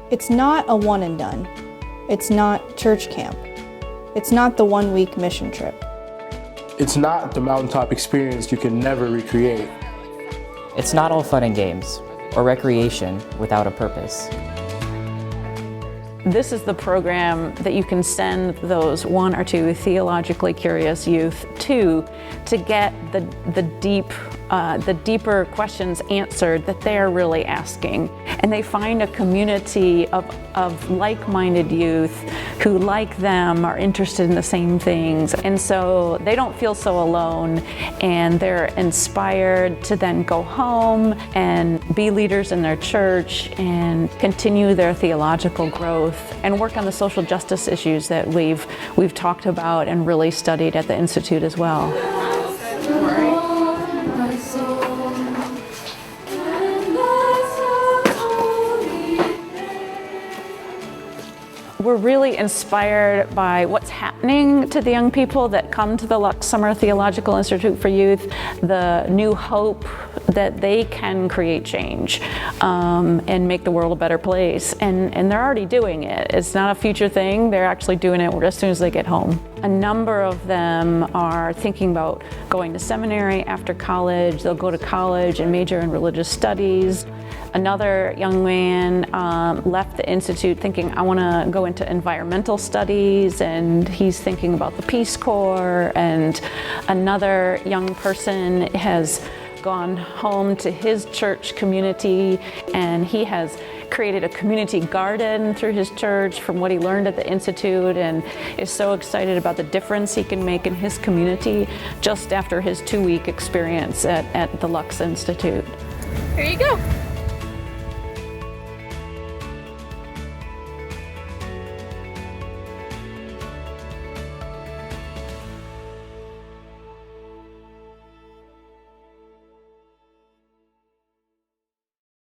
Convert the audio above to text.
It's not a one and done. It's not church camp. It's not the 1-week mission trip. It's not the mountaintop experience you can never recreate. It's not all fun and games or recreation without a purpose. This is the program that you can send those 1 or 2 theologically curious youth to get the deeper questions answered that they're really asking. And they find a community of like-minded youth who, like them, are interested in the same things. And so they don't feel so alone, and they're inspired to then go home and be leaders in their church and continue their theological growth and work on the social justice issues that we've talked about and really studied at the Institute as well. We're really inspired by what's happening to the young people that come to the Lux Summer Theological Institute for Youth, the new hope that they can create change and make the world a better place. And they're already doing it. It's not a future thing. They're actually doing it as soon as they get home. A number of them are thinking about going to seminary after college. They'll go to college and major in religious studies. Another young man left the Institute thinking, I want to go into environmental studies, and he's thinking about the Peace Corps. And another young person has gone home to his church community, and he has created a community garden through his church from what he learned at the Institute, and is so excited about the difference he can make in his community just after his 2-week experience at the Lux Institute. Here you go.